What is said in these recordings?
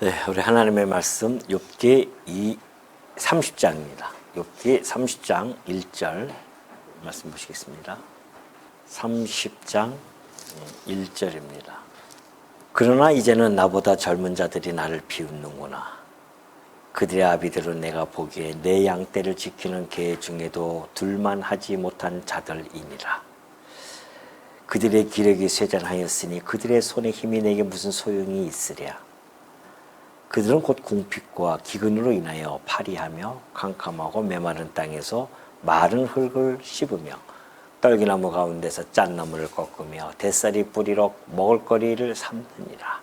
네, 우리 하나님의 말씀 욥기 30장입니다. 욥기 30장 1절 말씀 보시겠습니다. 30장 1절입니다. 그러나 이제는 나보다 젊은 자들이 나를 비웃는구나. 그들의 아비들은 내가 보기에 내 양떼를 지키는 개 중에도 둘만 하지 못한 자들이니라. 그들의 기력이 쇠잔하였으니 그들의 손의 힘이 내게 무슨 소용이 있으랴. 그들은 곧 궁핍과 기근으로 인하여 파리하며 캄캄하고 메마른 땅에서 마른 흙을 씹으며 떨기나무 가운데서 짠나무를 꺾으며 뱃살이 뿌리러 먹을거리를 삼느니라.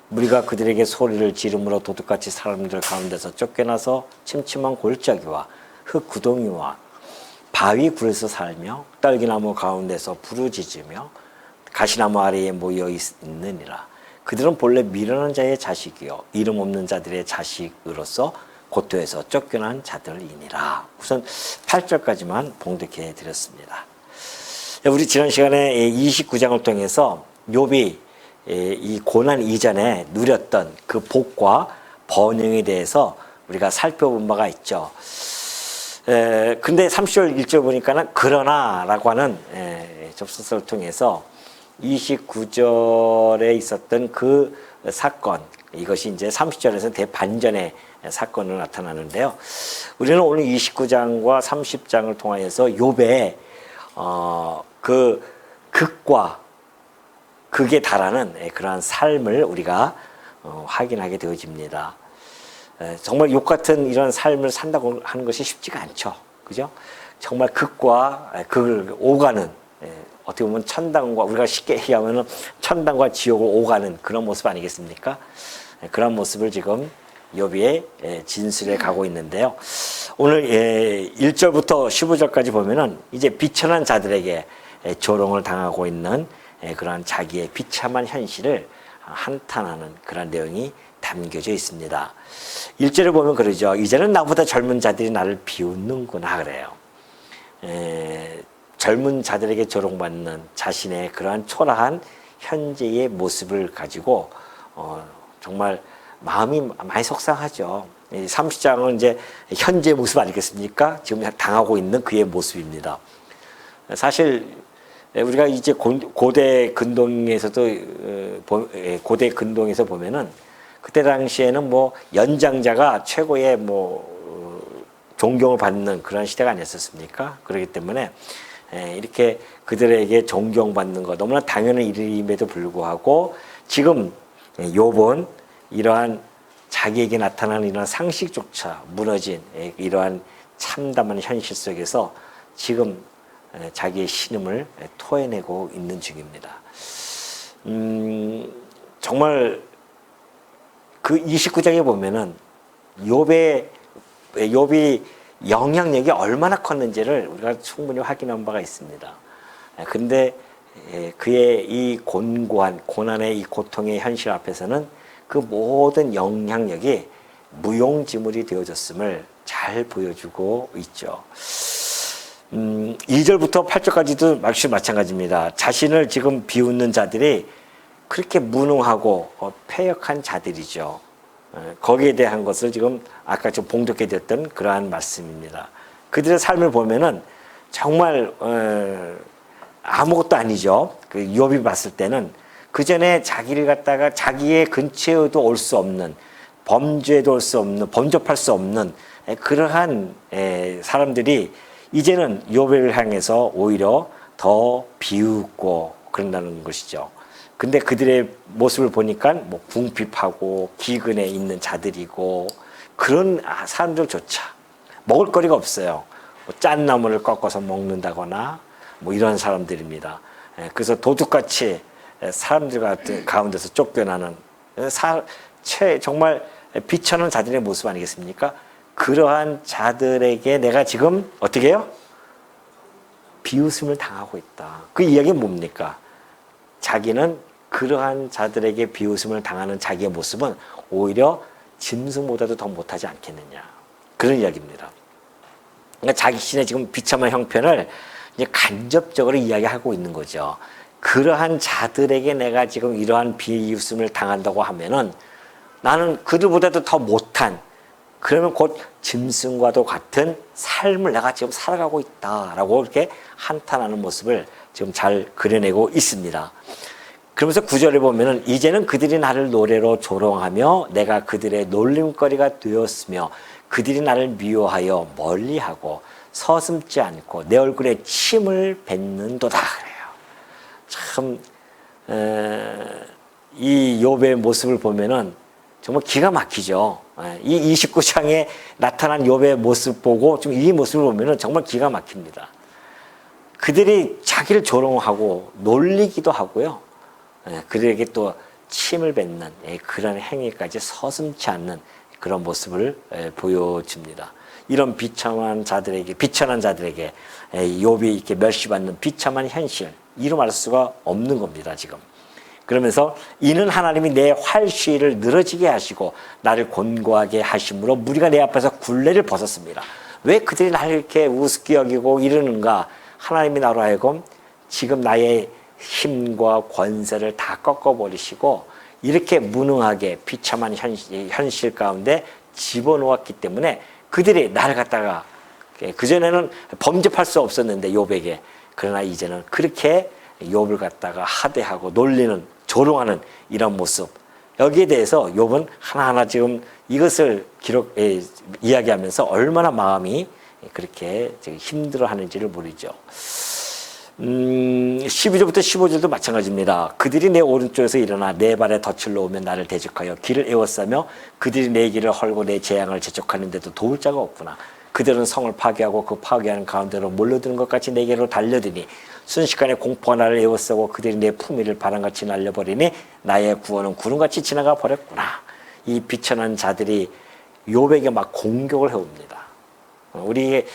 무리가 그들에게 소리를 지름으로 도둑같이 사람들 가운데서 쫓겨나서 침침한 골짜기와 흙 구덩이와 바위 굴에서 살며 떨기나무 가운데서 부르짖으며 가시나무 아래에 모여 있느니라. 그들은 본래 미련한 자의 자식이요 이름 없는 자들의 자식으로서 고토에서 쫓겨난 자들이니라. 우선 8절까지만 봉독해 드렸습니다. 우리 지난 시간에 29장을 통해서 욥이 이 고난 이전에 누렸던 그 복과 번영에 대해서 우리가 살펴본 바가 있죠. 근데 30절 1절 보니까는 그러나라고 하는 접속사를 통해서 29절에 있었던 그 사건, 이것이 이제 30절에서 대반전의 사건으로 나타나는데요. 우리는 오늘 29장과 30장을 통하여서 욥의 그 극과 극에 달하는 그러한 삶을 우리가 확인하게 되어집니다. 정말 욥 같은 이런 삶을 산다고 하는 것이 쉽지가 않죠. 그죠? 정말 극과 극을 오가는, 어떻게 보면 천당과, 우리가 쉽게 얘기하면 천당과 지옥을 오가는 그런 모습 아니겠습니까? 그런 모습을 지금 욥이 진술해 가고 있는데요. 오늘 1절부터 15절까지 보면은 이제 비천한 자들에게 조롱을 당하고 있는 그런 자기의 비참한 현실을 한탄하는 그런 내용이 담겨져 있습니다. 1절을 보면 그러죠. 이제는 나보다 젊은 자들이 나를 비웃는구나 그래요. 젊은 자들에게 조롱받는 자신의 그러한 초라한 현재의 모습을 가지고 정말 마음이 많이 속상하죠. 30장은 이제 현재의 모습 아니겠습니까? 지금 당하고 있는 그의 모습입니다. 사실 우리가 이제 고대 근동에서도 고대 근동에서 보면은 그때 당시에는 뭐 연장자가 최고의 존경을 받는 그런 시대가 아니었습니까? 그렇기 때문에 이렇게 그들에게 존경받는 것 너무나 당연한 일임에도 불구하고 지금 욥은 이러한 자기에게 나타나는 이러한 상식조차 무너진 이러한 참담한 현실 속에서 지금 자기의 신음을 토해내고 있는 중입니다. 정말 그 29장에 보면은 욥이 영향력이 얼마나 컸는지를 우리가 충분히 확인한 바가 있습니다. 그런데 그의 이 곤고한 고난의 이 고통의 현실 앞에서는 그 모든 영향력이 무용지물이 되어졌음을 잘 보여주고 있죠. 2절부터 8절까지도 역시 마찬가지입니다. 자신을 지금 비웃는 자들이 그렇게 무능하고 패역한 자들이죠. 거기에 대한 것을 지금 아까 좀 봉독해 드렸던 그러한 말씀입니다. 그들의 삶을 보면은 정말 아무것도 아니죠. 그 욥이 봤을 때는 그 전에 자기를 갖다가 자기의 근처에도 올 수 없는, 범죄에도 올 수 없는, 범접할 수 없는 그러한 사람들이 이제는 욥을 향해서 오히려 더 비웃고 그런다는 것이죠. 근데 그들의 모습을 보니까 뭐 궁핍하고 기근에 있는 자들이고 그런 사람들조차 먹을 거리가 없어요. 뭐 짠나무를 꺾어서 먹는다거나 뭐 이런 사람들입니다. 그래서 도둑같이 사람들 가운데서 쫓겨나는 정말 비천한 자들의 모습 아니겠습니까? 그러한 자들에게 내가 지금 어떻게 해요? 비웃음을 당하고 있다. 그 이야기는 뭡니까? 자기는 그러한 자들에게 비웃음을 당하는 자기의 모습은 오히려 짐승보다도 더 못하지 않겠느냐. 그런 이야기입니다. 그러니까 자신의 지금 비참한 형편을 이제 간접적으로 이야기하고 있는 거죠. 그러한 자들에게 내가 지금 이러한 비웃음을 당한다고 하면은 나는 그들보다도 더 못한, 그러면 곧 짐승과도 같은 삶을 내가 지금 살아가고 있다라고 이렇게 한탄하는 모습을 지금 잘 그려내고 있습니다. 그러면서 9절에 보면은 이제는 그들이 나를 노래로 조롱하며 내가 그들의 놀림거리가 되었으며 그들이 나를 미워하여 멀리하고 서슴지 않고 내 얼굴에 침을 뱉는도다 그래요. 참 이 욥의 모습을 보면은 정말 기가 막히죠. 이 29장에 나타난 욥의 모습 보고 좀 이 모습을 보면은 정말 기가 막힙니다. 그들이 자기를 조롱하고 놀리기도 하고요. 그들에게 또 침을 뱉는 그런 행위까지 서슴지 않는 그런 모습을 보여줍니다. 이런 비참한 자들에게 욥이 이렇게 멸시받는 비참한 현실, 이루 말할 수가 없는 겁니다, 지금. 그러면서 이는 하나님이 내 활시를 늘어지게 하시고 나를 곤고하게 하심으로 무리가 내 앞에서 굴레를 벗었습니다. 왜 그들이 나를 이렇게 우습게 여기고 이러는가? 하나님이 나로 하여금 지금 나의 힘과 권세를 다 꺾어버리시고 이렇게 무능하게 비참한 현실 가운데 집어넣었기 때문에 그들이 나를 갖다가, 그전에는 범접할 수 없었는데 욥에게, 그러나 이제는 그렇게 욥을 갖다가 하대하고 놀리는, 조롱하는 이런 모습, 여기에 대해서 욥은 하나하나 지금 이것을 이야기하면서 얼마나 마음이 그렇게 힘들어하는지를 모르죠. 12절부터 15절도 마찬가지입니다. 그들이 내 오른쪽에서 일어나 내 발에 덫을 놓으면 나를 대적하여 길을 에워싸며 그들이 내 길을 헐고 내 재앙을 재촉하는데도 도울 자가 없구나. 그들은 성을 파괴하고 그 파괴하는 가운데로 몰려드는 것 같이 내게로 달려드니 순식간에 공포가 나를 에워싸고 그들이 내 품위를 바람같이 날려버리니 나의 구원은 구름같이 지나가 버렸구나. 이 비천한 자들이 욥에게 막 공격을 해옵니다. 우리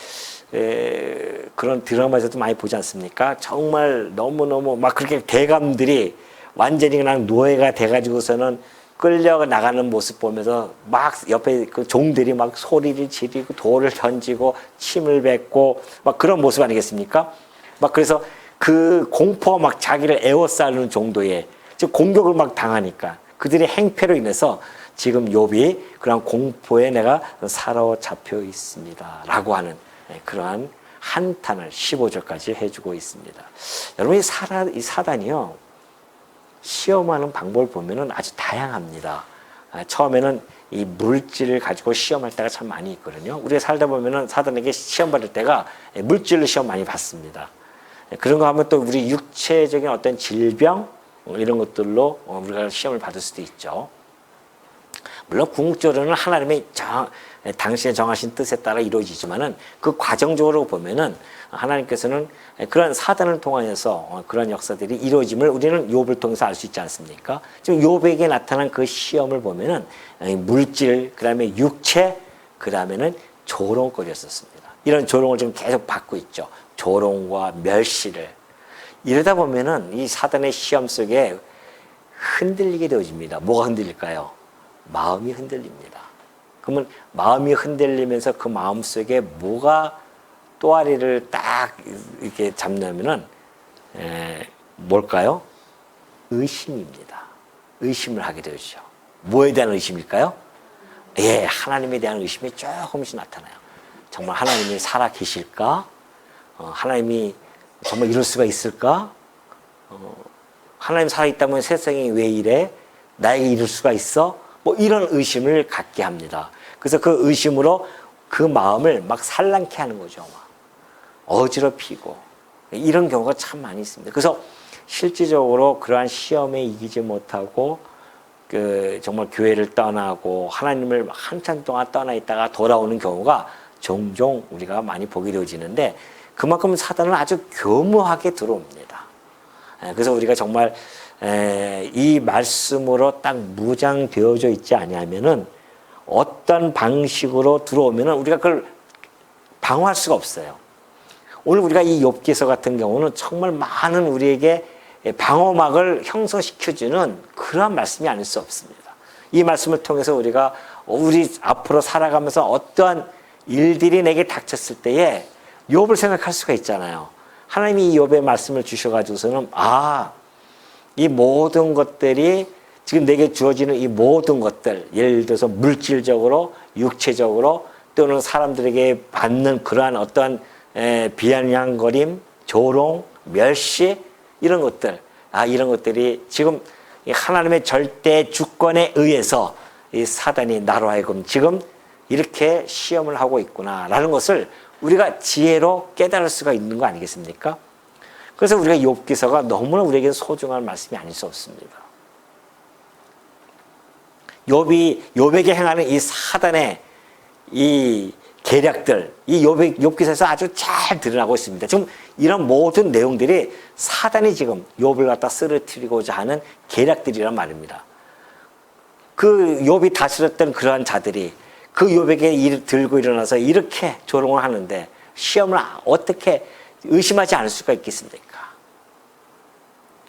그런 드라마에서도 많이 보지 않습니까? 정말 너무너무 막 그렇게 대감들이 완전히 그냥 노예가 돼가지고서는 끌려 나가는 모습 보면서 막 옆에 그 종들이 막 소리를 지르고 돌을 던지고 침을 뱉고 막 그런 모습 아니겠습니까? 막 그래서 그 공포가 막 자기를 에워싸는 정도의 즉 공격을 막 당하니까 그들의 행패로 인해서 지금 욥이 그런 공포에 내가 사로잡혀 있습니다 라고 하는 그러한 한탄을 15절까지 해주고 있습니다. 여러분, 이 사단이요, 시험하는 방법을 보면은 아주 다양합니다. 처음에는 이 물질을 가지고 시험할 때가 참 많이 있거든요. 우리가 살다 보면은 사단에게 시험 받을 때가 물질로 시험 많이 받습니다. 그런 거 하면 또 우리 육체적인 어떤 질병, 이런 것들로 우리가 시험을 받을 수도 있죠. 물론 궁극적으로는 하나님의 당신의 정하신 뜻에 따라 이루어지지만은 그 과정적으로 보면은 하나님께서는 그런 사단을 통하여서 그런 역사들이 이루어짐을 우리는 욥을 통해서 알 수 있지 않습니까? 지금 욥에게 나타난 그 시험을 보면은 물질, 그다음에 육체, 그다음에는 조롱거리였었습니다. 이런 조롱을 지금 계속 받고 있죠. 조롱과 멸시를. 이러다 보면은 이 사단의 시험 속에 흔들리게 되어집니다. 뭐가 흔들릴까요? 마음이 흔들립니다. 그러면 마음이 흔들리면서 그 마음 속에 뭐가 또아리를 딱 이렇게 잡냐면은 뭘까요? 의심입니다. 의심을 하게 되죠. 뭐에 대한 의심일까요? 예, 하나님에 대한 의심이 조금씩 나타나요. 정말 하나님이 살아 계실까? 하나님이 정말 이럴 수가 있을까? 하나님 살아 있다면 세상이 왜 이래? 나에게 이럴 수가 있어? 뭐 이런 의심을 갖게 합니다. 그래서 그 의심으로 그 마음을 막 산란케 하는 거죠. 막 어지럽히고 이런 경우가 참 많이 있습니다. 그래서 실질적으로 그러한 시험에 이기지 못하고 정말 교회를 떠나고 하나님을 한참 동안 떠나 있다가 돌아오는 경우가 종종 우리가 많이 보게 되어지는데 그만큼 사단은 아주 교묘하게 들어옵니다. 그래서 우리가 정말 이 말씀으로 딱 무장되어져 있지 아니하면은 어떤 방식으로 들어오면은 우리가 그걸 방어할 수가 없어요. 오늘 우리가 이 욥기서 같은 경우는 정말 많은 우리에게 방어막을 형성시켜주는 그러한 말씀이 아닐 수 없습니다. 이 말씀을 통해서 우리가 우리 앞으로 살아가면서 어떠한 일들이 내게 닥쳤을 때에 욥을 생각할 수가 있잖아요. 하나님이 이 욥의 말씀을 주셔가지고서는 이 모든 것들이 지금 내게 주어지는 이 모든 것들, 예를 들어서 물질적으로, 육체적으로, 또는 사람들에게 받는 그러한 어떠한 비아냥거림, 조롱, 멸시, 이런 것들, 이런 것들이 지금 하나님의 절대 주권에 의해서 이 사단이 나로 하여금 지금 이렇게 시험을 하고 있구나라는 것을 우리가 지혜로 깨달을 수가 있는 거 아니겠습니까? 그래서 우리가 욥기서가 너무나 우리에게 소중한 말씀이 아닐 수 없습니다. 욥에게 행하는 이 사단의 이 계략들, 이 욥기서에서 아주 잘 드러나고 있습니다. 지금 이런 모든 내용들이 사단이 지금 욥을 갖다 쓰러뜨리고자 하는 계략들이란 말입니다. 그 욥이 다스렸던 그러한 자들이 그 욥에게 들고 일어나서 이렇게 조롱을 하는데 시험을 어떻게 의심하지 않을 수가 있겠습니까?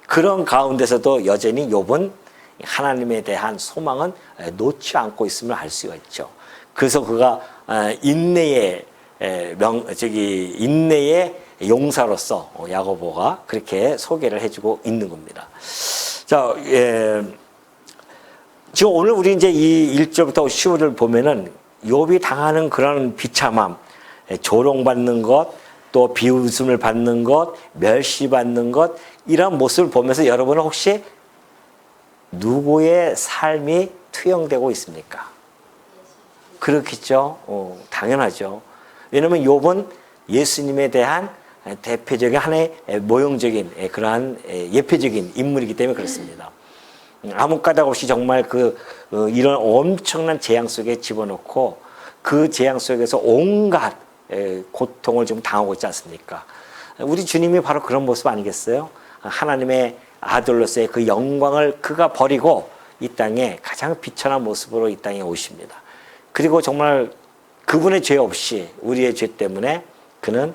그런 가운데서도 여전히 욥은 하나님에 대한 소망은 놓지 않고 있음을 알 수가 있죠. 그래서 그가 인내의 용사로서 야고보가 그렇게 소개를 해주고 있는 겁니다. 자, 지금 오늘 우리 이제 이 1절부터 15절을 보면은 욥이 당하는 그런 비참함, 조롱받는 것, 또 비웃음을 받는 것, 멸시받는 것, 이런 모습을 보면서 여러분은 혹시 누구의 삶이 투영되고 있습니까? 그렇겠죠. 당연하죠. 왜냐하면 욥은 예수님에 대한 대표적인 하나의 모형적인 그러한 예표적인 인물이기 때문에 그렇습니다. 아무 까닭 없이 정말 이런 엄청난 재앙 속에 집어넣고 그 재앙 속에서 온갖 고통을 좀 당하고 있지 않습니까? 우리 주님이 바로 그런 모습 아니겠어요? 하나님의 아들로서의 그 영광을 그가 버리고 이 땅에 가장 비천한 모습으로 이 땅에 오십니다. 그리고 정말 그분의 죄 없이 우리의 죄 때문에 그는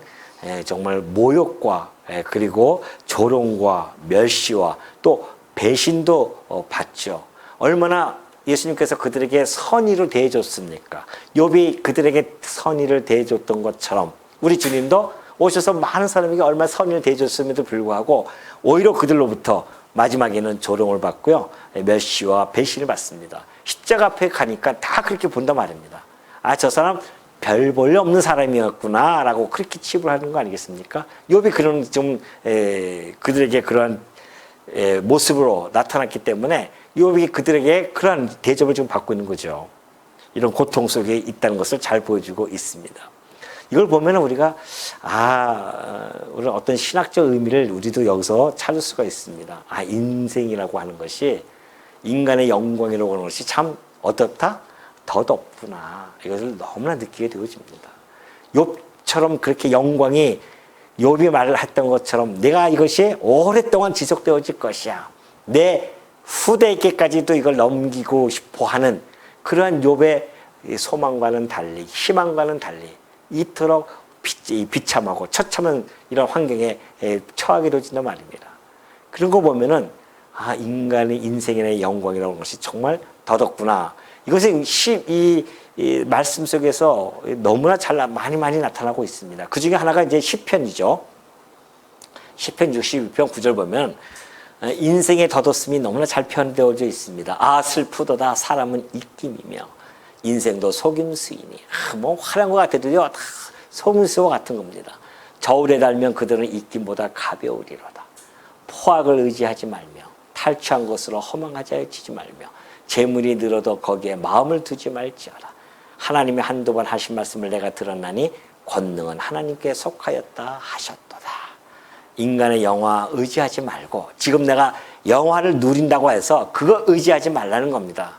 정말 모욕과 그리고 조롱과 멸시와 또 배신도 받죠. 얼마나 예수님께서 그들에게 선의를 대해줬습니까? 욥이 그들에게 선의를 대해줬던 것처럼 우리 주님도 오셔서 많은 사람에게 얼마나 선의를 대해줬음에도 불구하고 오히려 그들로부터 마지막에는 조롱을 받고요, 멸시와 배신을 받습니다. 십자가 앞에 가니까 다 그렇게 본단 말입니다. 저 사람 별 볼일 없는 사람이었구나 라고 그렇게 치부를 하는 거 아니겠습니까? 욥이 그런 그들에게 그러한 모습으로 나타났기 때문에 욥이 그들에게 그러한 대접을 지금 받고 있는 거죠. 이런 고통 속에 있다는 것을 잘 보여주고 있습니다. 이걸 보면 우리가 우리 어떤 신학적 의미를 우리도 여기서 찾을 수가 있습니다. 인생이라고 하는 것이 인간의 영광이라고 하는 것이 참 어떻다? 덧없구나. 이것을 너무나 느끼게 되어집니다. 욥처럼 그렇게 영광이 욥이 말을 했던 것처럼 내가 이것이 오랫동안 지속되어질 것이야. 내 후대에게까지도 이걸 넘기고 싶어 하는 그러한 욥의 소망과는 달리, 희망과는 달리 이토록 비참하고 처참한 이런 환경에 처하게 되어진단 말입니다. 그런 거 보면은 인간의 인생의 영광이라는 것이 정말 덧없구나. 이것은 이 말씀 속에서 너무나 많이 나타나고 있습니다. 그 중에 하나가 이제 시편이죠. 시편 62편 9절 보면 인생의 덧없음이 너무나 잘 표현되어져 있습니다. 슬프도다 사람은 입김이며 인생도 속임수이니. 뭐 화려한 것 같아도요, 다 속임수와 같은 겁니다. 저울에 달면 그들은 입김보다 가벼우리로다. 포악을 의지하지 말며 탈취한 것으로 허망하지 하지 말며 재물이 늘어도 거기에 마음을 두지 말지어라. 하나님이 한두 번 하신 말씀을 내가 들었나니 권능은 하나님께 속하였다 하셨도다. 인간의 영화 의지하지 말고 지금 내가 영화를 누린다고 해서 그거 의지하지 말라는 겁니다.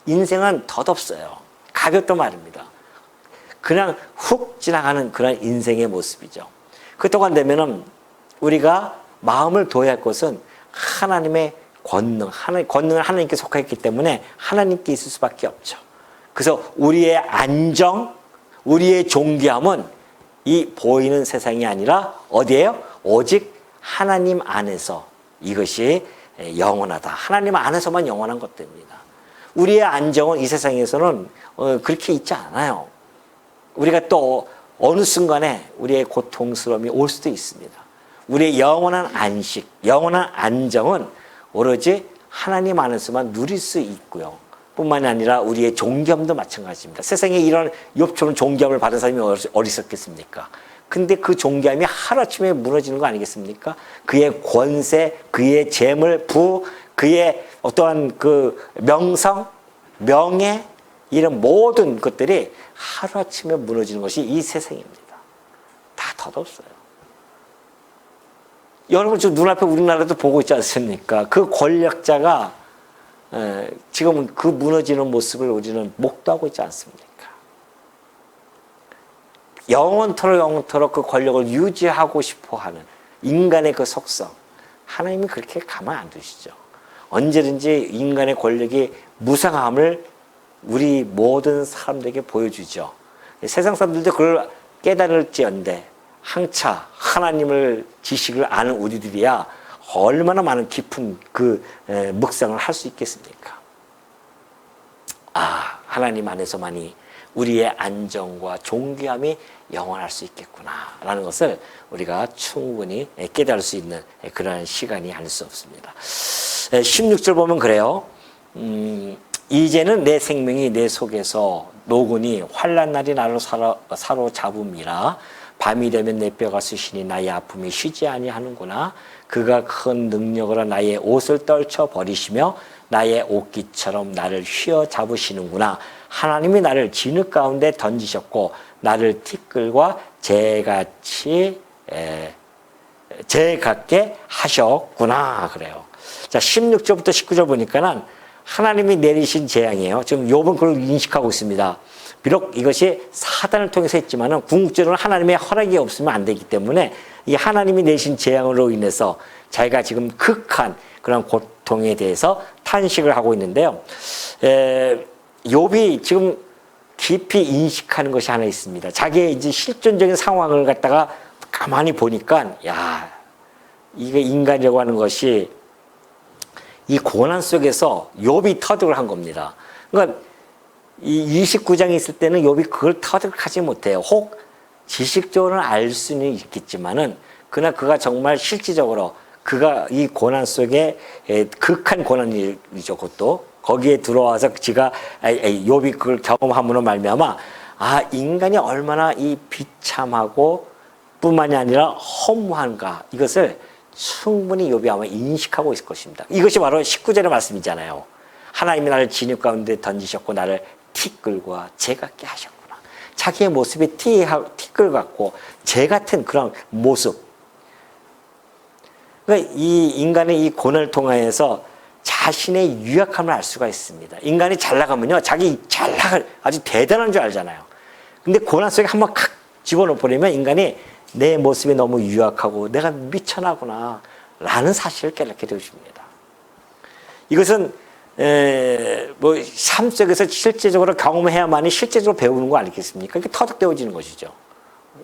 인생은 덧없어요. 가볍단 말입니다. 그냥 훅 지나가는 그런 인생의 모습이죠. 그동안 되면은 우리가 마음을 둬야 할 것은 하나님의 권능은 하나님께 속하였기 때문에 하나님께 있을 수밖에 없죠. 그래서 우리의 안정, 우리의 존귀함은 이 보이는 세상이 아니라 어디예요? 오직 하나님 안에서 이것이 영원하다. 하나님 안에서만 영원한 것들입니다. 우리의 안정은 이 세상에서는 그렇게 있지 않아요. 우리가 또 어느 순간에 우리의 고통스러움이 올 수도 있습니다. 우리의 영원한 안식, 영원한 안정은 오로지 하나님 안에서만 누릴 수 있고요. 뿐만이 아니라 우리의 존귀함도 마찬가지입니다. 세상에 이런 욥처럼 존귀함을 받은 사람이 어디 있었겠습니까? 근데 그 존귀함이 하루아침에 무너지는 거 아니겠습니까? 그의 권세, 그의 재물, 부, 그의 어떠한 그 명성, 명예, 이런 모든 것들이 하루아침에 무너지는 것이 이 세상입니다. 다 덧없어요. 여러분 지금 눈앞에 우리나라도 보고 있지 않습니까? 그 권력자가 지금은 그 무너지는 모습을 우리는 목도하고 있지 않습니까? 영원토록 그 권력을 유지하고 싶어하는 인간의 그 속성, 하나님이 그렇게 가만 안 두시죠. 언제든지 인간의 권력이 무상함을 우리 모든 사람들에게 보여주죠. 세상 사람들도 그걸 깨달을지언데 항차 하나님을 지식을 아는 우리들이야 얼마나 많은 깊은 그 묵상을 할 수 있겠습니까? 아, 하나님 안에서만이 우리의 안정과 존귀함이 영원할 수 있겠구나라는 것을 우리가 충분히 깨달을 수 있는 그런 시간이 아닐 수 없습니다. 16절 보면 그래요. 이제는 내 생명이 내 속에서 노군이 환난 날이 나를 사로잡음이라 밤이 되면 내 뼈가 쑤시니 나의 아픔이 쉬지 아니하는구나. 그가 큰 능력으로 나의 옷을 떨쳐 버리시며 나의 옷깃처럼 나를 휘어잡으시는구나. 하나님이 나를 진흙 가운데 던지셨고 나를 티끌과 재같이 재같게 하셨구나 그래요. 자, 16절부터 19절 보니까는 하나님이 내리신 재앙이에요. 지금 욥은 그걸 인식하고 있습니다. 비록 이것이 사단을 통해서 했지만은 궁극적으로 하나님의 허락이 없으면 안 되기 때문에 이 하나님이 내신 재앙으로 인해서 자기가 지금 극한 그런 고통에 대해서 탄식을 하고 있는데요. 욥이 지금 깊이 인식하는 것이 하나 있습니다. 자기의 이제 실존적인 상황을 갖다가 가만히 보니까, 야, 이게 인간이라고 하는 것이 이 고난 속에서 욥이 터득을 한 겁니다. 그러니까 이 29장에 있을 때는 욥이 그걸 터득하지 못해요. 혹 지식적으로는 알 수는 있겠지만은, 그러나 그가 정말 실질적으로 그가 이 고난 속에 극한 고난이죠. 그것도 거기에 들어와서 지가 욥이 그걸 경험함으로 말미암아 아, 인간이 얼마나 이 비참하고 뿐만이 아니라 허무한가, 이것을 충분히 욥이 아마 인식하고 있을 것입니다. 이것이 바로 19절의 말씀이잖아요. 하나님이 나를 진흙 가운데 던지셨고 나를 티끌과 재 같게 하셨구나. 자기의 모습이 티끌 같고 재 같은 그런 모습. 그러니까 이 인간의 이 고난을 통하여서 자신의 유약함을 알 수가 있습니다. 인간이 잘 나가면요, 자기 잘 나갈 아주 대단한 줄 알잖아요. 근데 고난 속에 한번 칵 집어넣어 버리면 인간이 내 모습이 너무 유약하고 내가 미천하구나 라는 사실을 깨닫게 되어줍니다. 이것은 뭐 삶 속에서 실제적으로 경험해야만이 실제적으로 배우는 거 아니겠습니까? 이게 터득되어지는 것이죠.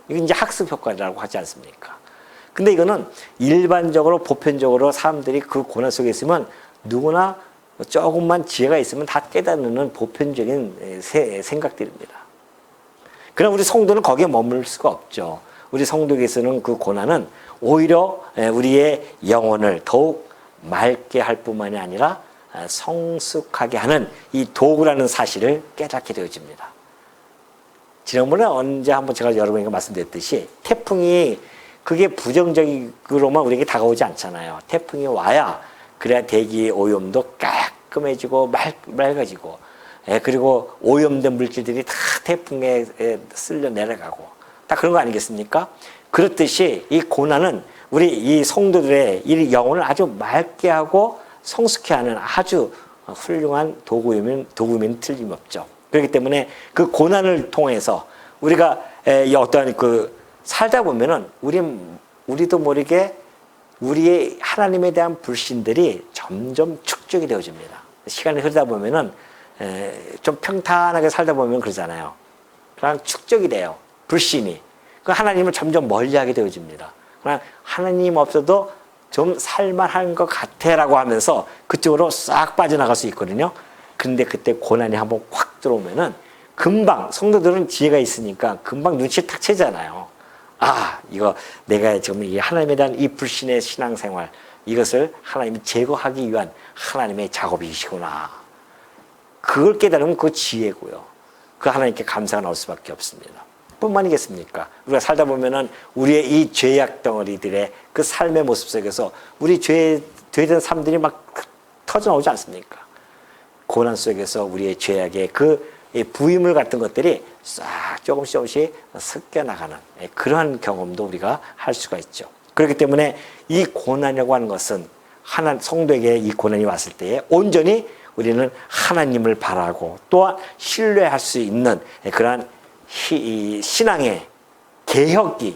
이게 이제 학습 효과라고 하지 않습니까? 근데 이거는 일반적으로 보편적으로 사람들이 그 고난 속에 있으면 누구나 조금만 지혜가 있으면 다 깨닫는 보편적인 생각들입니다. 그러나 우리 성도는 거기에 머물 수가 없죠. 우리 성도에게서는 그 고난은 오히려 우리의 영혼을 더욱 맑게 할 뿐만이 아니라 성숙하게 하는 이 도구라는 사실을 깨닫게 되어집니다. 지난번에 언제 한번 제가 여러분에게 말씀드렸듯이 태풍이 그게 부정적으로만 우리에게 다가오지 않잖아요. 태풍이 와야 그래야 대기의 오염도 깔끔해지고 맑아지고, 그리고 오염된 물질들이 다 태풍에 쓸려 내려가고 다 그런 거 아니겠습니까? 그렇듯이 이 고난은 우리 이 성도들의 이 영혼을 아주 맑게 하고 성숙해 하는 아주 훌륭한 도구면 틀림없죠. 그렇기 때문에 그 고난을 통해서 우리가 어떠한 그 살다 보면은 우리도 모르게 우리의 하나님에 대한 불신들이 점점 축적이 되어집니다. 시간이 흐르다 보면은 좀 평탄하게 살다 보면 그러잖아요. 그냥 축적이 돼요. 불신이. 그 하나님을 점점 멀리하게 되어집니다. 그냥 하나님 없어도 좀 살만한 것 같아라고 하면서 그쪽으로 싹 빠져나갈 수 있거든요. 근데 그때 고난이 한번 확 들어오면은 금방 성도들은 지혜가 있으니까 금방 눈치 탁 채잖아요. 아, 이거 내가 지금 이 하나님에 대한 이 불신의 신앙생활, 이것을 하나님이 제거하기 위한 하나님의 작업이시구나. 그걸 깨달으면 그 지혜고요. 그 하나님께 감사가 나올 수밖에 없습니다. 뿐만이겠습니까? 우리가 살다 보면은 우리의 이 죄악 덩어리들의 그 삶의 모습 속에서 우리 죄된 삶들이 막 터져 나오지 않습니까? 고난 속에서 우리의 죄악의 그 부임물 같은 것들이 싹 조금씩 섞여 나가는 그러한 경험도 우리가 할 수가 있죠. 그렇기 때문에 이 고난이라고 하는 것은 성도에게 이 고난이 왔을 때에 온전히 우리는 하나님을 바라고 또한 신뢰할 수 있는 그러한 신앙의 개혁이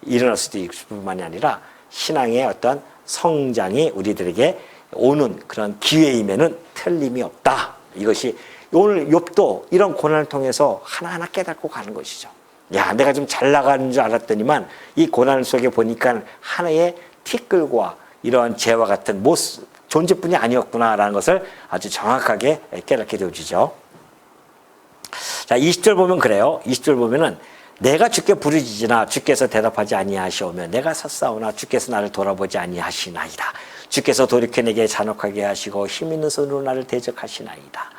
일어날 수도 있을 뿐만이 아니라 신앙의 어떤 성장이 우리들에게 오는 그런 기회임에는 틀림이 없다. 이것이 오늘 욥도 이런 고난을 통해서 하나하나 깨닫고 가는 것이죠. 야, 내가 좀 잘 나가는 줄 알았더니만 이 고난 속에 보니까 하나의 티끌과 이러한 죄와 같은 모습, 존재뿐이 아니었구나라는 것을 아주 정확하게 깨닫게 되어지죠. 자, 20절 보면 그래요. 20절 보면은 내가 주께 부르짖으나 주께서 대답하지 아니하시오며 내가 섰사오나 주께서 나를 돌아보지 아니하시나이다. 주께서 돌이켜 내게 잔혹하게 하시고 힘 있는 손으로 나를 대적하시나이다.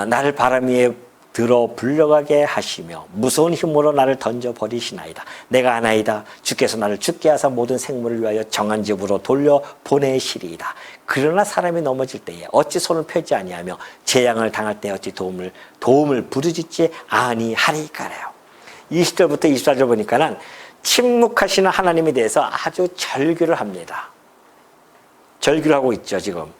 나를 바람 위에 들어 불려가게 하시며 무서운 힘으로 나를 던져버리시나이다. 내가 아나이다. 주께서 나를 죽게 하사 모든 생물을 위하여 정한 집으로 돌려 보내시리이다. 그러나 사람이 넘어질 때에 어찌 손을 펴지 아니하며 재앙을 당할 때 어찌 도움을 부르짖지 아니하리까래요. 20절부터 24절 보니까는 침묵하시는 하나님에 대해서 아주 절규를 합니다. 절규를 하고 있죠, 지금.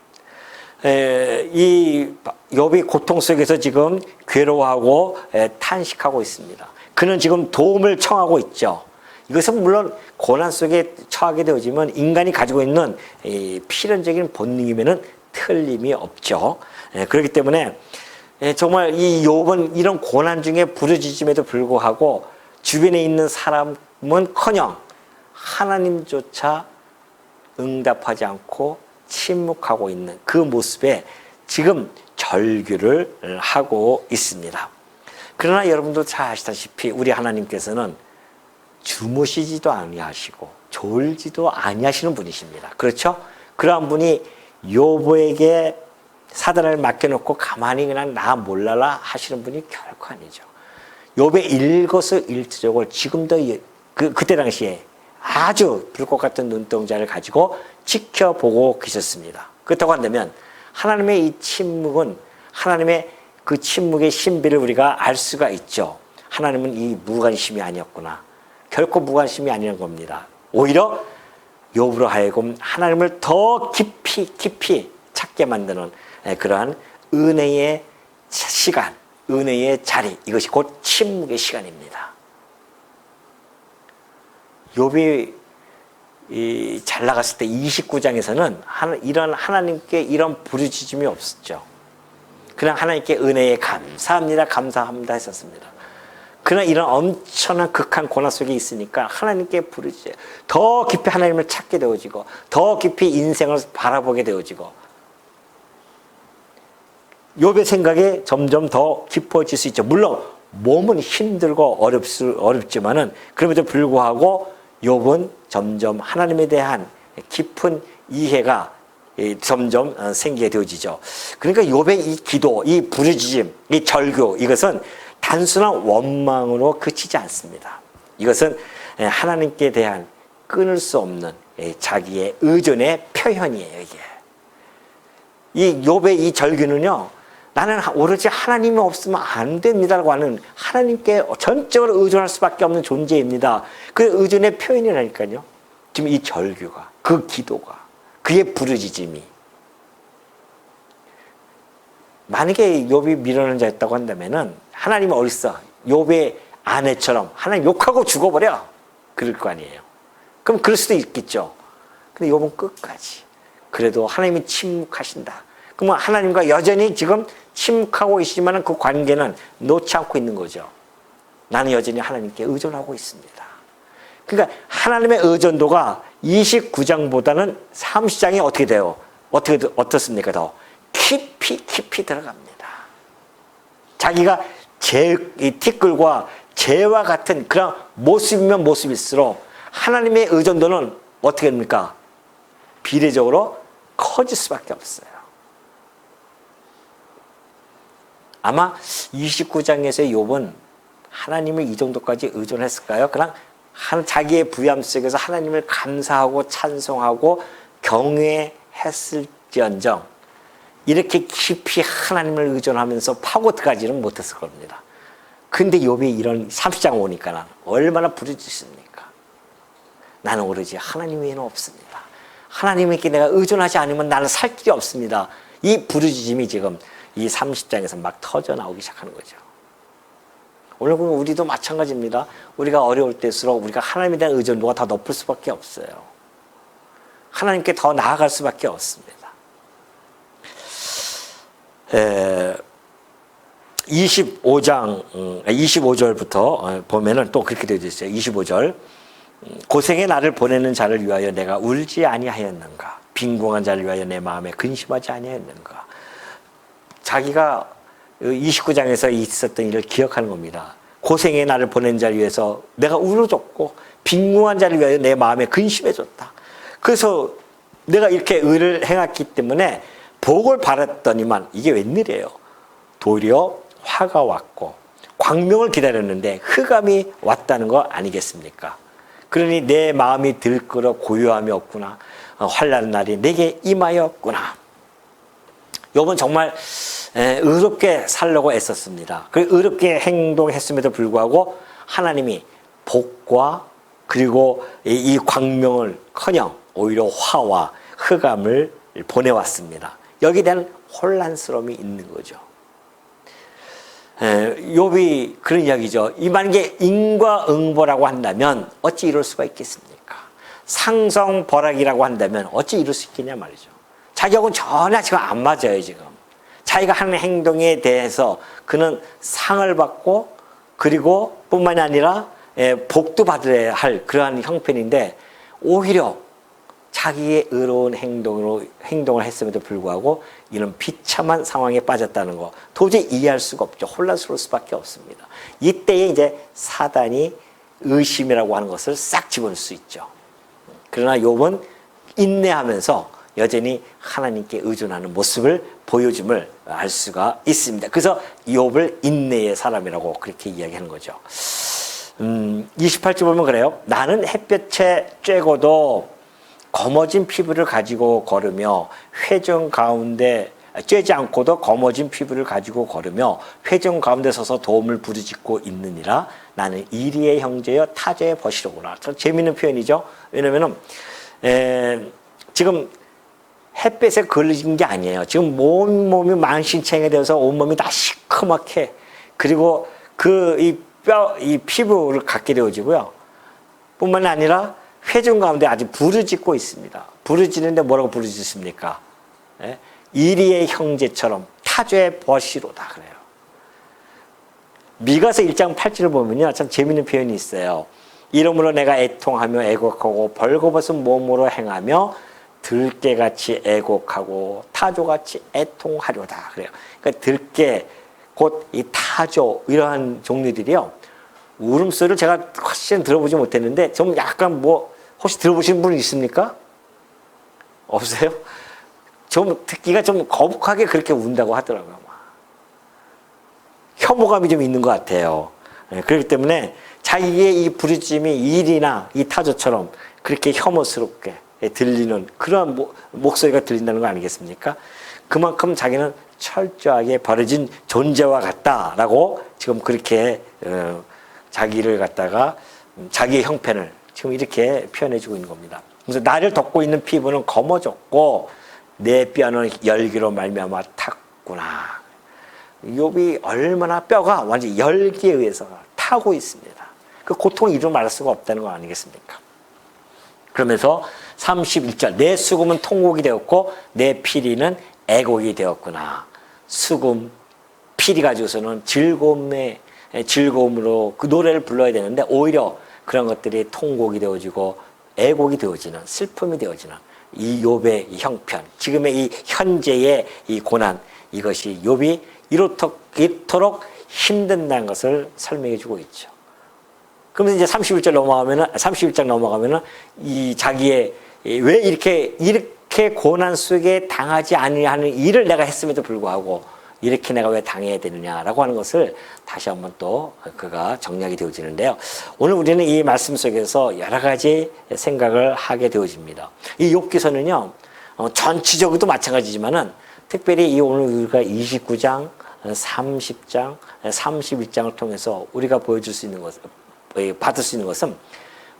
이 욥이 고통 속에서 지금 괴로워하고 탄식하고 있습니다. 그는 지금 도움을 청하고 있죠. 이것은 물론 고난 속에 처하게 되어지면 인간이 가지고 있는 필연적인 본능이면은 틀림이 없죠. 그렇기 때문에 정말 이 욥은 이런 고난 중에 부르짖음에도 불구하고 주변에 있는 사람은커녕 하나님조차 응답하지 않고 침묵하고 있는 그 모습에 지금 절규를 하고 있습니다. 그러나 여러분도 잘 아시다시피 우리 하나님께서는 주무시지도 아니하시고 졸지도 아니하시는 분이십니다. 그렇죠? 그러한 분이 욥에게 사단을 맡겨놓고 가만히 그냥 나 몰라라 하시는 분이 결코 아니죠. 욥의 일거수일투족을 지금도 그때 당시에 아주 불꽃 같은 눈동자를 가지고 지켜보고 계셨습니다. 그렇다고 한다면 하나님의 이 침묵은 하나님의 그 침묵의 신비를 우리가 알 수가 있죠. 하나님은 이 무관심이 아니었구나. 결코 무관심이 아니라는 겁니다. 오히려 욥으로 하여금 하나님을 더 깊이 찾게 만드는 그러한 은혜의 시간, 은혜의 자리, 이것이 곧 침묵의 시간입니다. 욥이 잘 나갔을 때 29장에서는 이런 하나님께 이런 부르짖음이 없었죠. 그냥 하나님께 은혜에 감사합니다 했었습니다. 그러나 이런 엄청난 극한 고난 속에 있으니까 하나님께 부르짖어요. 더 깊이 하나님을 찾게 되어지고 더 깊이 인생을 바라보게 되어지고 욥의 생각에 점점 더 깊어질 수 있죠. 물론 몸은 힘들고 어렵지만은 그럼에도 불구하고 욥은 점점 하나님에 대한 깊은 이해가 점점 생기게 되어지죠. 그러니까 욥의 이 기도, 이 부르짖음, 이 절규, 이것은 단순한 원망으로 그치지 않습니다. 이것은 하나님께 대한 끊을 수 없는 자기의 의존의 표현이에요. 이게 이 욥의 이 절규는요, 나는 오로지 하나님이 없으면 안 됩니다라고 하는 하나님께 전적으로 의존할 수밖에 없는 존재입니다. 그 의존의 표현이라니까요. 지금 이 절규가, 그 기도가, 그의 부르짖음이. 만약에 욥이 미련한 자였다고 한다면은 하나님이 어딨어? 욥의 아내처럼 하나님 욕하고 죽어버려. 그럴 거 아니에요. 그럼 그럴 수도 있겠죠. 근데 욥은 끝까지 그래도 하나님이 침묵하신다. 그러면 하나님과 여전히 지금 침묵하고 있지만 그 관계는 놓지 않고 있는 거죠. 나는 여전히 하나님께 의존하고 있습니다. 그러니까 하나님의 의존도가 29장보다는 30장이 어떻게 돼요? 어떻습니까? 더 깊이 들어갑니다. 자기가 이 티끌과 재와 같은 그런 모습이면 모습일수록 하나님의 의존도는 어떻게 됩니까? 비례적으로 커질 수밖에 없어요. 아마 29장에서의 욥은 하나님을 이 정도까지 의존했을까요? 그냥 자기의 부ям 속에서 하나님을 감사하고 찬송하고 경외했을지언정 이렇게 깊이 하나님을 의존하면서 파고 들어가지는 못했을 겁니다. 근데 욥이 이런 30장 오니까 얼마나 부르짖습니까? 나는 오로지 하나님 외에는 없습니다. 하나님께 내가 의존하지 않으면 나는 살 길이 없습니다. 이 부르짖음이 지금 이 30장에서 막 터져 나오기 시작하는 거죠. 오늘 우리도 마찬가지입니다. 우리가 어려울 때일수록 우리가 하나님에 대한 의존도가 더 높을 수밖에 없어요. 하나님께 더 나아갈 수밖에 없습니다. 25절부터 보면은 또 그렇게 되어 있어요. 25절. 고생의 나를 보내는 자를 위하여 내가 울지 아니하였는가? 빈궁한 자를 위하여 내 마음에 근심하지 아니하였는가? 자기가 29장에서 있었던 일을 기억하는 겁니다. 고생의 나를 보낸 자를 위해서 내가 울어줬고 빈궁한 자를 위하여 내 마음에 근심해줬다. 그래서 내가 이렇게 의를 행했기 때문에 복을 받았더니만 이게 웬일이에요. 도리어 화가 왔고 광명을 기다렸는데 흑암이 왔다는 거 아니겠습니까? 그러니 내 마음이 들끓어 고요함이 없구나. 환난 날이 내게 임하였구나. 욥은 정말 의롭게 살려고 애썼습니다. 그 의롭게 행동했음에도 불구하고 하나님이 복과 그리고 이 광명을 커녕 오히려 화와 흑암을 보내왔습니다. 여기에 대한 혼란스러움이 있는 거죠. 욥이 그런 이야기죠. 이 만약에 인과응보라고 한다면 어찌 이럴 수가 있겠습니까? 상성벌악이라고 한다면 어찌 이럴 수 있겠냐 말이죠. 자기하고는 전혀 지금 안 맞아요. 지금 자기가 하는 행동에 대해서 그는 상을 받고 그리고 뿐만이 아니라 복도 받아야 할 그러한 형편인데 오히려 자기의 의로운 행동을 했음에도 불구하고 이런 비참한 상황에 빠졌다는 거 도저히 이해할 수가 없죠. 혼란스러울 수밖에 없습니다. 이때에 이제 사단이 의심이라고 하는 것을 싹 집어넣을 수 있죠. 그러나 욥은 인내하면서 여전히 하나님께 의존하는 모습을 보여줌을 알 수가 있습니다. 그래서 욥을 인내의 사람이라고 그렇게 이야기하는 거죠. 28절 보면 그래요. 나는 햇볕에 쬐고도 검어진 피부를 가지고 걸으며 회중 가운데 쬐지 않고도 검어진 피부를 가지고 걸으며 회중 가운데 서서 도움을 부르짖고 있느니라. 나는 이리의 형제여 타저의 벗이로구나. 참 재미있는 표현이죠. 왜냐면은 지금 햇볕에 걸리는 게 아니에요. 지금 몸이 만신창에 되어서 온몸이 다 시커멓게 그리고 이 피부를 갖게 되어지고요. 뿐만 아니라 회중 가운데 아직 부르짖고 있습니다. 부르짖는데 뭐라고 부르짖습니까? 이리의 형제처럼 타조의 벗이로다 그래요. 미가서 1장 8절을 보면요. 참 재미있는 표현이 있어요. 이러므로 내가 애통하며 애곡하고 벌거벗은 몸으로 행하며 들깨같이 애곡하고 타조같이 애통하려다 그래요. 그러니까 들깨 곧 이 타조 이러한 종류들이요. 울음소리를 제가 훨씬 들어보지 못했는데 좀 약간 혹시 들어보신 분 있습니까? 없어요? 좀 듣기가 좀 거북하게 그렇게 운다고 하더라고요. 혐오감이 좀 있는 것 같아요. 그렇기 때문에 자기의 이 부르짖음이 일이나 이 타조처럼 그렇게 혐오스럽게 들리는 그런 목소리가 들린다는 거 아니겠습니까? 그만큼 자기는 철저하게 버려진 존재와 같다라고 지금 그렇게 자기를 갖다가 자기의 형편을 지금 이렇게 표현해주고 있는 겁니다. 그래서 나를 덮고 있는 피부는 검어졌고 내 뼈는 열기로 말미암아 탔구나. 욥이 얼마나 뼈가 완전 열기에 의해서 타고 있습니다. 그 고통을 이루 말할 수가 없다는 거 아니겠습니까? 그러면서 31절 내 수금은 통곡이 되었고 내 피리는 애곡이 되었구나. 수금, 피리 가지고서는 즐거움으로 그 노래를 불러야 되는데 오히려 그런 것들이 통곡이 되어지고 애곡이 되어지는 슬픔이 되어지는 이 욥의 이 형편, 지금의 이 현재의 이 고난 이것이 욥이 이토록 힘든다는 것을 설명해 주고 있죠. 그러면서 이제 31장 넘어가면은 이 자기의 왜 이렇게 이렇게 고난 속에 당하지 아니하는 하는 일을 내가 했음에도 불구하고 이렇게 내가 왜 당해야 되느냐라고 하는 것을 다시 한번 또 그가 정리하게 되어지는데요. 오늘 우리는 이 말씀 속에서 여러 가지 생각을 하게 되어집니다. 이 욥기서는요, 전체적으로도 마찬가지지만은 특별히 이 오늘 우리가 29장, 30장, 31장을 통해서 우리가 보여줄 수 있는 것은, 받을 수 있는 것은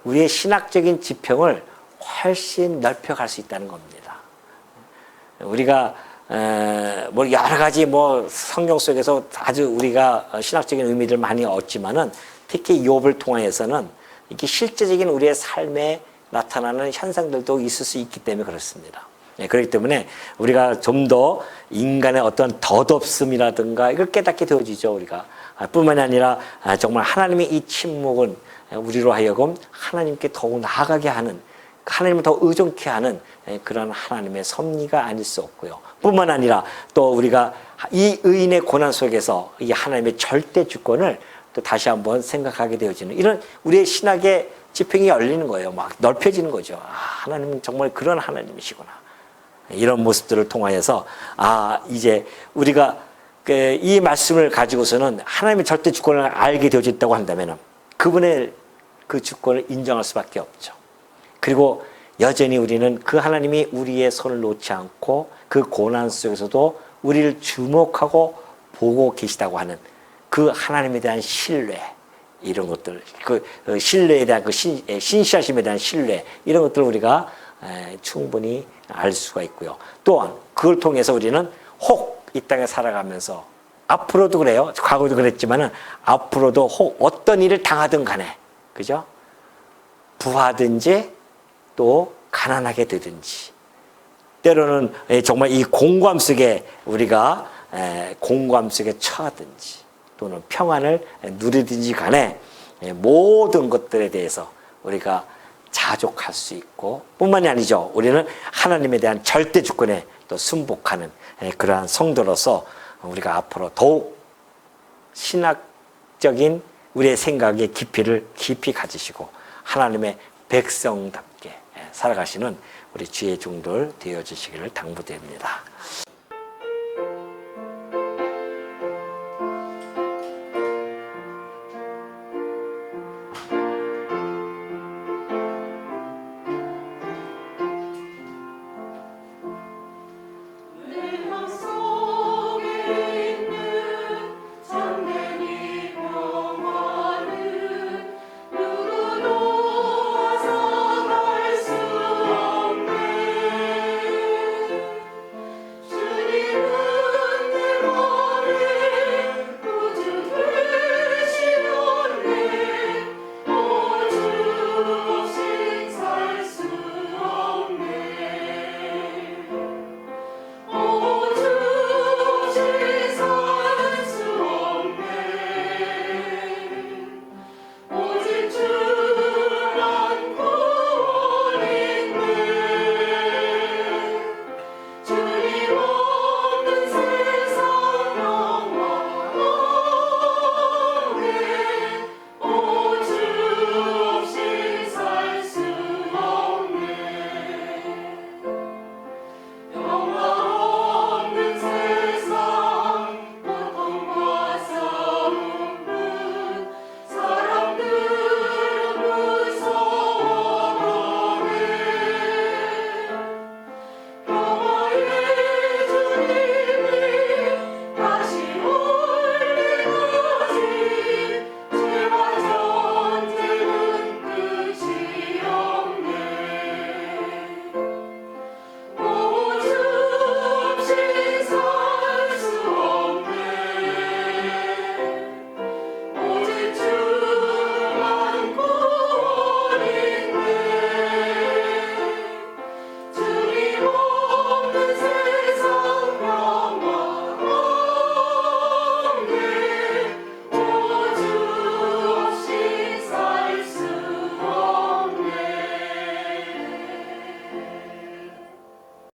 우리의 신학적인 지평을 훨씬 넓혀갈 수 있다는 겁니다. 우리가 뭐 여러 가지 뭐 성경 속에서 아주 우리가 신학적인 의미를 많이 얻지만은 특히 욥을 통하여서는 이렇게 실제적인 우리의 삶에 나타나는 현상들도 있을 수 있기 때문에 그렇습니다. 그렇기 때문에 우리가 좀 더 인간의 어떤 덧없음이라든가 이걸 깨닫게 되어지죠, 우리가. 뿐만이 아니라 정말 하나님의 이 침묵은 우리로 하여금 하나님께 더욱 나아가게 하는, 하나님을 더 의존케 하는 그런 하나님의 섭리가 아닐 수 없고요. 뿐만 아니라 또 우리가 이 의인의 고난 속에서 이 하나님의 절대 주권을 또 다시 한번 생각하게 되어지는 이런 우리의 신학의 지평이 열리는 거예요. 막 넓혀지는 거죠. 하나님은 정말 그런 하나님이시구나. 이런 모습들을 통하여서 이제 우리가 이 말씀을 가지고서는 하나님의 절대 주권을 알게 되어졌다고 한다면 그분의 그 주권을 인정할 수밖에 없죠. 그리고 여전히 우리는 그 하나님이 우리의 손을 놓지 않고 그 고난 속에서도 우리를 주목하고 보고 계시다고 하는 그 하나님에 대한 신뢰, 이런 것들, 그 신뢰에 대한 그 신실하심에 대한 신뢰, 이런 것들을 우리가 충분히 알 수가 있고요. 또한 그걸 통해서 우리는 혹 이 땅에 살아가면서 앞으로도 그래요. 과거도 그랬지만은 앞으로도 혹 어떤 일을 당하든 간에, 그죠? 부하든지 또 가난하게 되든지, 때로는 정말 이 공고함 속에 우리가 공고함 속에 처하든지 또는 평안을 누리든지 간에 모든 것들에 대해서 우리가 자족할 수 있고, 뿐만이 아니죠. 우리는 하나님에 대한 절대 주권에 또 순복하는 그러한 성도로서 우리가 앞으로 더욱 신학적인 우리의 생각의 깊이를 깊이 가지시고 하나님의 백성답게 살아가시는 우리 주의 종들 되어 주시기를 당부드립니다.